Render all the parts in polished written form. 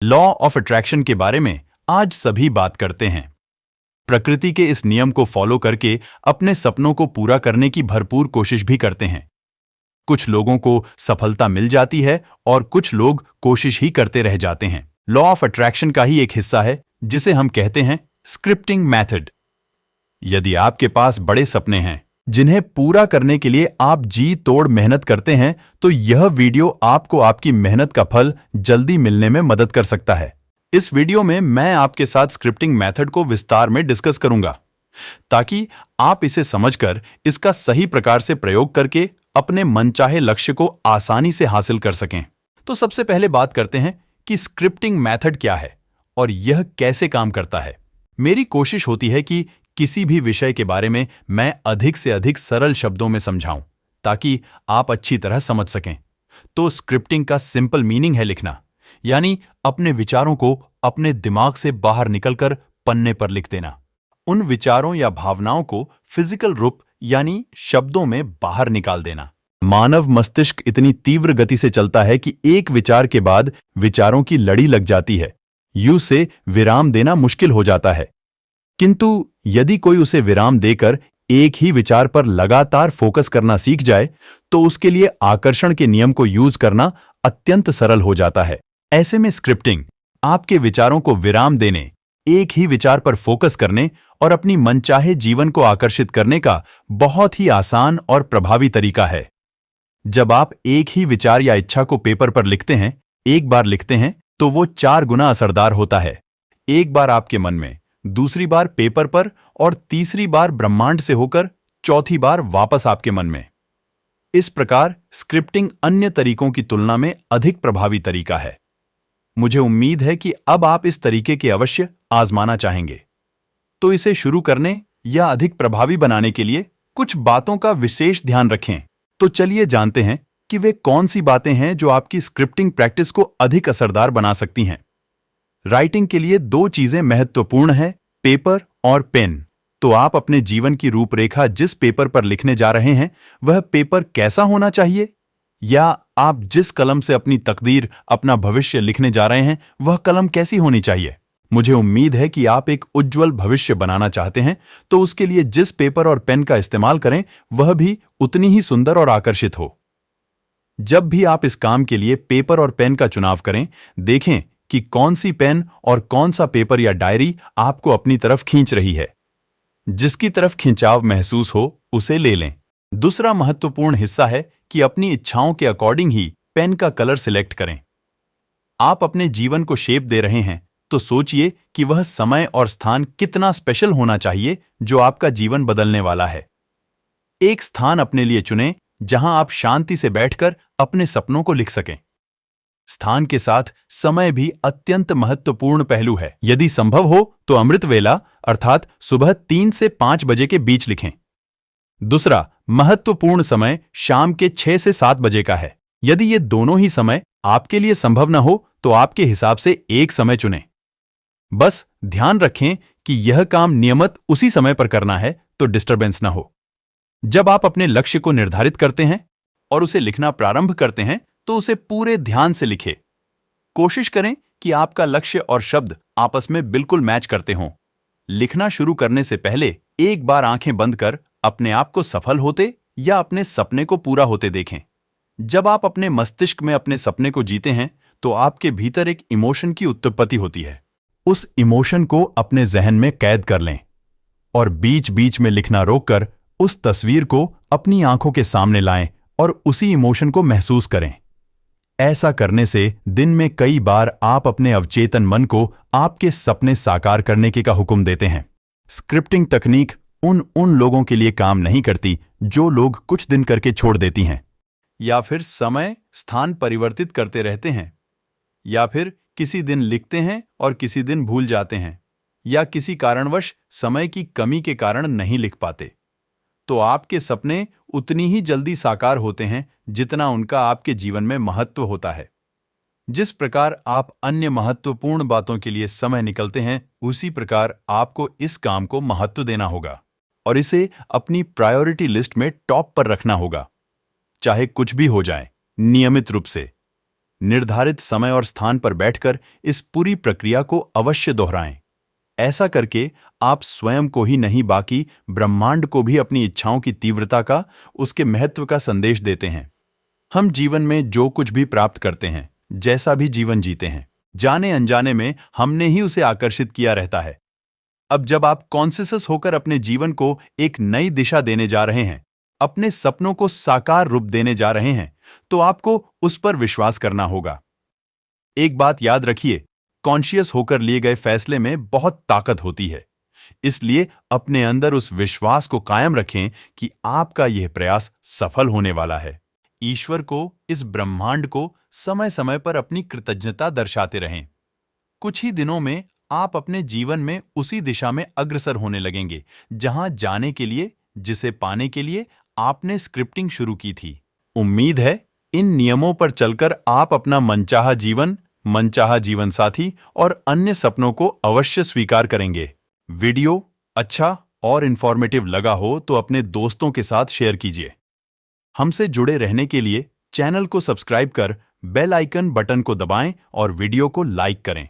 Law of attraction के बारे में आज सभी बात करते हैं। प्रकृति के इस नियम को फॉलो करके अपने सपनों को पूरा करने की भरपूर कोशिश भी करते हैं। कुछ लोगों को सफलता मिल जाती है और कुछ लोग कोशिश ही करते रह जाते हैं। लॉ ऑफ अट्रैक्शन का ही एक हिस्सा है जिसे हम कहते हैं स्क्रिप्टिंग मेथड। यदि आपके पास बड़े सपने हैं जिन्हें पूरा करने के लिए आप जी तोड़ मेहनत करते हैं, तो यह वीडियो आपको आपकी मेहनत का फल जल्दी मिलने में मदद कर सकता है। इस वीडियो में मैं आपके साथ स्क्रिप्टिंग मेथड को विस्तार में डिस्कस करूंगा ताकि आप इसे समझकर इसका सही प्रकार से प्रयोग करके अपने मनचाहे लक्ष्य को आसानी से हासिल कर सकें। तो सबसे पहले बात करते हैं कि स्क्रिप्टिंग मेथड क्या है और यह कैसे काम करता है। मेरी कोशिश होती है कि किसी भी विषय के बारे में मैं अधिक से अधिक सरल शब्दों में समझाऊं ताकि आप अच्छी तरह समझ सकें। तो स्क्रिप्टिंग का सिंपल मीनिंग है लिखना, यानी अपने विचारों को अपने दिमाग से बाहर निकलकर पन्ने पर लिख देना। उन विचारों या भावनाओं को फिजिकल रूप यानी शब्दों में बाहर निकाल देना। मानव मस्तिष्क इतनी तीव्र गति से चलता है कि एक विचार के बाद विचारों की लड़ी लग जाती है। यू से विराम देना मुश्किल हो जाता है, किंतु यदि कोई उसे विराम देकर एक ही विचार पर लगातार फोकस करना सीख जाए तो उसके लिए आकर्षण के नियम को यूज करना अत्यंत सरल हो जाता है। ऐसे में स्क्रिप्टिंग आपके विचारों को विराम देने, एक ही विचार पर फोकस करने और अपनी मनचाहे जीवन को आकर्षित करने का बहुत ही आसान और प्रभावी तरीका है। जब आप एक ही विचार या इच्छा को पेपर पर लिखते हैं, एक बार लिखते हैं तो वो 4 गुना असरदार होता है। एक बार आपके मन में, दूसरी बार पेपर पर और तीसरी बार ब्रह्मांड से होकर चौथी बार वापस आपके मन में। इस प्रकार स्क्रिप्टिंग अन्य तरीकों की तुलना में अधिक प्रभावी तरीका है। मुझे उम्मीद है कि अब आप इस तरीके के अवश्य आजमाना चाहेंगे। तो इसे शुरू करने या अधिक प्रभावी बनाने के लिए कुछ बातों का विशेष ध्यान रखें। तो चलिए जानते हैं कि वे कौन सी बातें हैं जो आपकी स्क्रिप्टिंग प्रैक्टिस को अधिक असरदार बना सकती हैं। राइटिंग के लिए 2 चीजें महत्वपूर्ण हैं, पेपर और पेन। तो आप अपने जीवन की रूपरेखा जिस पेपर पर लिखने जा रहे हैं वह पेपर कैसा होना चाहिए, या आप जिस कलम से अपनी तकदीर, अपना भविष्य लिखने जा रहे हैं वह कलम कैसी होनी चाहिए। मुझे उम्मीद है कि आप एक उज्जवल भविष्य बनाना चाहते हैं, तो उसके लिए जिस पेपर और पेन का इस्तेमाल करें वह भी उतनी ही सुंदर और आकर्षित हो। जब भी आप इस काम के लिए पेपर और पेन का चुनाव करें, देखें कि कौन सी पेन और कौन सा पेपर या डायरी आपको अपनी तरफ खींच रही है। जिसकी तरफ खिंचाव महसूस हो उसे ले लें। दूसरा महत्वपूर्ण हिस्सा है कि अपनी इच्छाओं के अकॉर्डिंग ही पेन का कलर सिलेक्ट करें। आप अपने जीवन को शेप दे रहे हैं तो सोचिए कि वह समय और स्थान कितना स्पेशल होना चाहिए जो आपका जीवन बदलने वाला है। एक स्थान अपने लिए चुनें जहां आप शांति से बैठकर अपने सपनों को लिख सकें। स्थान के साथ समय भी अत्यंत महत्वपूर्ण पहलू है। यदि संभव हो तो अमृत वेला अर्थात सुबह 3 से 5 बजे के बीच लिखें। दूसरा महत्वपूर्ण समय शाम के 6 से 7 बजे का है। यदि ये दोनों ही समय आपके लिए संभव न हो तो आपके हिसाब से एक समय चुनें। बस ध्यान रखें कि यह काम नियमित उसी समय पर करना है तो डिस्टरबेंस न हो। जब आप अपने लक्ष्य को निर्धारित करते हैं और उसे लिखना प्रारंभ करते हैं तो उसे पूरे ध्यान से लिखें। कोशिश करें कि आपका लक्ष्य और शब्द आपस में बिल्कुल मैच करते हों। लिखना शुरू करने से पहले एक बार आंखें बंद कर अपने आप को सफल होते या अपने सपने को पूरा होते देखें। जब आप अपने मस्तिष्क में अपने सपने को जीते हैं तो आपके भीतर एक इमोशन की उत्पत्ति होती है। उस इमोशन को अपने जहन में कैद कर लें और बीच बीच में लिखना रोककर उस तस्वीर को अपनी आंखों के सामने लाएं और उसी इमोशन को महसूस करें। ऐसा करने से दिन में कई बार आप अपने अवचेतन मन को आपके सपने साकार करने के का हुक्म देते हैं। स्क्रिप्टिंग तकनीक उन लोगों के लिए काम नहीं करती जो लोग कुछ दिन करके छोड़ देती हैं, या फिर समय स्थान परिवर्तित करते रहते हैं, या फिर किसी दिन लिखते हैं और किसी दिन भूल जाते हैं, या किसी कारणवश समय की कमी के कारण नहीं लिख पाते। तो आपके सपने उतनी ही जल्दी साकार होते हैं जितना उनका आपके जीवन में महत्व होता है। जिस प्रकार आप अन्य महत्वपूर्ण बातों के लिए समय निकलते हैं, उसी प्रकार आपको इस काम को महत्व देना होगा और इसे अपनी प्रायोरिटी लिस्ट में टॉप पर रखना होगा, चाहे कुछ भी हो जाए, नियमित रूप से। निर्धारित समय और स्थान पर बैठकर इस पूरी प्रक्रिया को अवश्य दोहराएं। ऐसा करके आप स्वयं को ही नहीं बाकी ब्रह्मांड को भी अपनी इच्छाओं की तीव्रता का, उसके महत्व का संदेश देते हैं। हम जीवन में जो कुछ भी प्राप्त करते हैं, जैसा भी जीवन जीते हैं, जाने अनजाने में हमने ही उसे आकर्षित किया रहता है। अब जब आप कॉन्शियस होकर अपने जीवन को एक नई दिशा देने जा रहे हैं, अपने सपनों को साकार रूप देने जा रहे हैं, तो आपको उस पर विश्वास करना होगा। एक बात याद रखिए, कॉन्शियस होकर लिए गए फैसले में बहुत ताकत होती है। इसलिए अपने अंदर उस विश्वास को कायम रखें कि आपका यह प्रयास सफल होने वाला है। ईश्वर को, इस ब्रह्मांड को समय समय पर अपनी कृतज्ञता दर्शाते रहें। कुछ ही दिनों में आप अपने जीवन में उसी दिशा में अग्रसर होने लगेंगे जहां जाने के लिए, जिसे पाने के लिए आपने स्क्रिप्टिंग शुरू की थी। उम्मीद है इन नियमों पर चलकर आप अपना मनचाहा जीवन साथी और अन्य सपनों को अवश्य स्वीकार करेंगे। वीडियो अच्छा और इंफॉर्मेटिव लगा हो तो अपने दोस्तों के साथ शेयर कीजिए। हमसे जुड़े रहने के लिए चैनल को सब्सक्राइब कर बेल आइकन बटन को दबाएं और वीडियो को लाइक करें।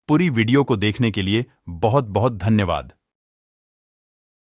पूरी वीडियो को देखने के लिए बहुत बहुत धन्यवाद।